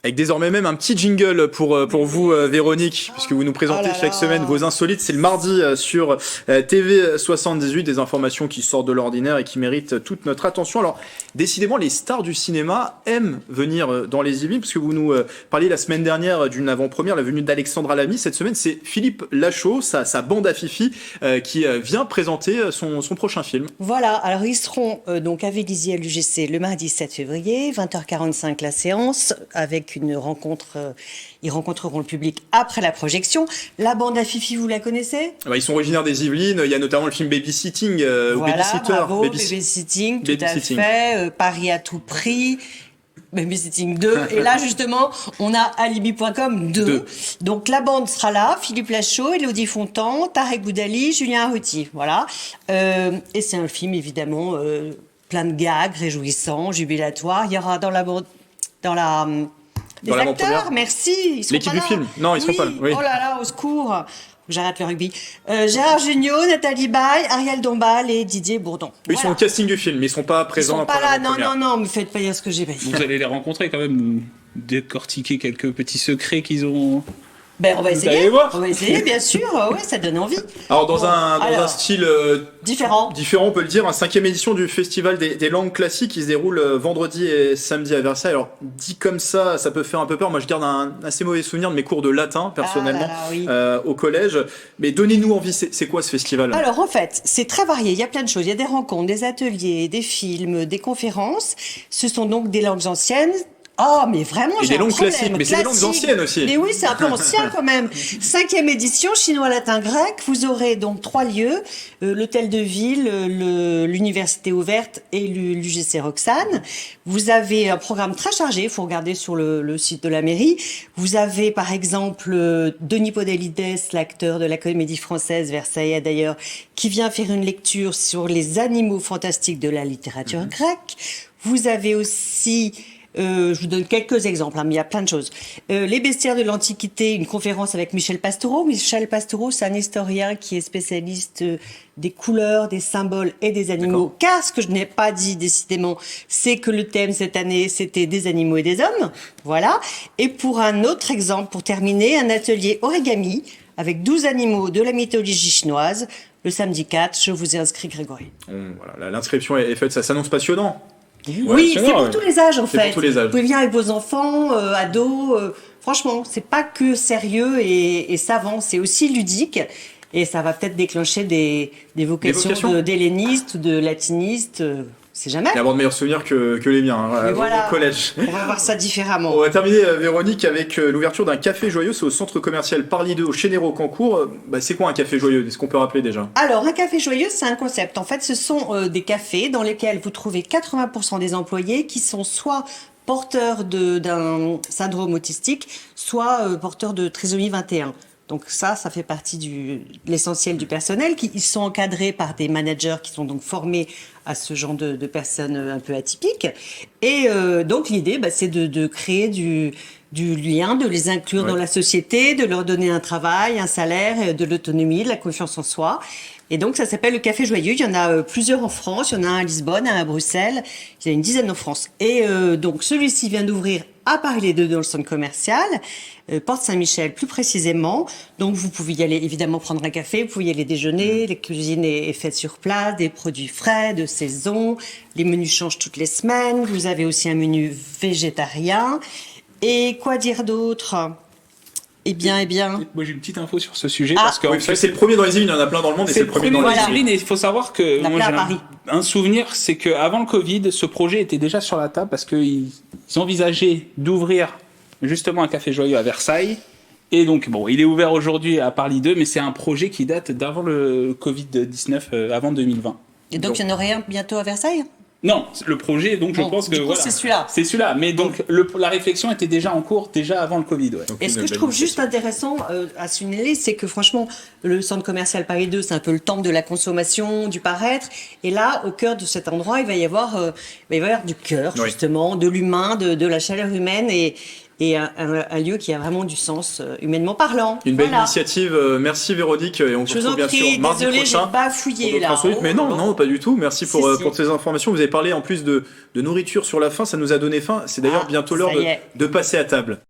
Avec désormais même un petit jingle pour vous, Véronique, puisque vous nous présentez chaque semaine vos insolites. C'est le mardi sur TV78, des informations qui sortent de l'ordinaire et qui méritent toute notre attention. Alors, décidément, les stars du cinéma aiment venir dans les Yvelines, parce que vous nous parliez la semaine dernière d'une avant-première, la venue d'Alexandra Lamy. Cette semaine, c'est Philippe Lachaud, sa bande à Fifi, qui vient présenter son prochain film. Voilà, alors ils seront donc à Vélizy à l'UGC le mardi 7 février, 20h45 la séance, avec une rencontre, ils rencontreront le public après la projection. La bande à Fifi, vous la connaissez ? Ils sont originaires des Yvelines, il y a notamment le film Babysitting, voilà, ou Babysitter. Bravo, Babysitting, tout à fait, Paris à tout prix. Babysitting 2, et là justement on a alibi.com 2. Donc la bande sera là, Philippe Lachaud, Élodie Fontan, Tarek Boudali, Julien Arruti, voilà. Et c'est un film évidemment plein de gags, réjouissants, jubilatoires. Il y aura dans la bande, les acteurs, merci. L'équipe du film, non, ils seront pas là. Oui. Oh là là, au secours. J'arrête le rugby. Gérard Jugnot, Nathalie Baye, Ariel Dombal et Didier Bourdon. Ils sont au casting du film, mais ils sont pas présents. Ils sont pas là, non, me faites pas dire ce que j'ai pas dit. Vous allez les rencontrer quand même, décortiquer quelques petits secrets qu'ils ont. On va essayer. On va essayer, bien sûr. Ouais, ça donne envie. Alors, dans un style différent, on peut le dire, 5e édition du Festival des langues classiques qui se déroule vendredi et samedi à Versailles. Alors, dit comme ça peut faire un peu peur. Moi, je garde un assez mauvais souvenir de mes cours de latin, personnellement, au collège. Mais donnez-nous envie, c'est quoi ce festival ? Alors, en fait, c'est très varié. Il y a plein de choses. Il y a des rencontres, des ateliers, des films, des conférences. Ce sont donc des langues anciennes. Mais vraiment, j'ai un problème. Des langues classiques, mais c'est des langues anciennes aussi. Mais oui, c'est un peu ancien quand même. 5e édition, chinois, latin, grec. Vous aurez donc 3 lieux. L'hôtel de ville, l'université ouverte et l'UGC Roxane. Vous avez un programme très chargé. Il faut regarder sur le site de la mairie. Vous avez, par exemple, Denis Podalides, l'acteur de la Comédie Française, Versailles d'ailleurs, qui vient faire une lecture sur les animaux fantastiques de la littérature grecque. Vous avez aussi... je vous donne quelques exemples, mais il y a plein de choses. Les bestiaires de l'Antiquité, une conférence avec Michel Pastoureau. Michel Pastoureau, c'est un historien qui est spécialiste des couleurs, des symboles et des animaux. Car ce que je n'ai pas dit décidément, c'est que le thème cette année, c'était des animaux et des hommes. Voilà. Et pour un autre exemple, pour terminer, un atelier origami avec 12 animaux de la mythologie chinoise. Le samedi 4, je vous ai inscrit, Grégory. Voilà, l'inscription est faite, ça s'annonce passionnant. Oui, c'est pour tous les âges en fait. Pour tous les âges. Vous pouvez venir avec vos enfants, ados. Franchement, c'est pas que sérieux et savant, c'est aussi ludique. Et ça va peut-être déclencher des vocations d'hellénistes ou de latinistes. C'est jamais. Et avoir de meilleurs souvenirs que les miens au collège. On va voir ça différemment. On va terminer, Véronique, avec l'ouverture d'un café joyeux. C'est au centre commercial Parly 2 au Chénéro-Cancourt. C'est quoi un café joyeux ? Est-ce qu'on peut rappeler déjà ? Alors, un café joyeux, c'est un concept. En fait, ce sont des cafés dans lesquels vous trouvez 80% des employés qui sont soit porteurs d'un syndrome autistique, soit porteurs de trisomie 21. Donc ça fait partie de l'essentiel du personnel. Ils sont encadrés par des managers qui sont donc formés à ce genre de personnes un peu atypiques. Et donc l'idée, c'est de créer du lien, de les inclure dans la société, de leur donner un travail, un salaire, de l'autonomie, de la confiance en soi. Et donc ça s'appelle le Café Joyeux. Il y en a plusieurs en France. Il y en a un à Lisbonne, un à Bruxelles. Il y a une dizaine en France. Et donc celui-ci vient d'ouvrir à Paris-les-Deux dans le centre commercial, Porte Saint-Michel plus précisément. Donc vous pouvez y aller évidemment prendre un café, vous pouvez y aller déjeuner, la cuisine est faite sur place, des produits frais, de saison, les menus changent toutes les semaines, vous avez aussi un menu végétarien. Et quoi dire d'autre ? Eh bien. Moi j'ai une petite info sur ce sujet parce que c'est le premier dans les Yvelines, il y en a plein dans le monde et c'est le premier dans les Yvelines. Et il faut savoir que moi j'ai un souvenir, c'est qu'avant le Covid, ce projet était déjà sur la table parce qu'ils envisageaient d'ouvrir justement un café joyeux à Versailles. Et donc il est ouvert aujourd'hui à Parly 2, mais c'est un projet qui date d'avant le Covid-19, avant 2020. Et donc il y en aurait un bientôt à Versailles ? Non, le projet, donc je pense que c'est celui-là. C'est celui-là, mais donc la réflexion était déjà en cours, déjà avant le Covid. Ouais. Et ce que je trouve juste intéressant à souligner, c'est que franchement, le centre commercial Paris 2, c'est un peu le temple de la consommation, du paraître. Et là, au cœur de cet endroit, il va y avoir du cœur, justement, de l'humain, de la chaleur humaine. et un lieu qui a vraiment du sens humainement parlant. Une belle initiative. Merci Véronique, et on se retrouve bien sûr mardi prochain. J'ai bafouillé là. Mais non, pas du tout. Merci pour ces informations. Vous avez parlé en plus de nourriture sur la faim, ça nous a donné faim. C'est d'ailleurs bientôt l'heure de passer à table.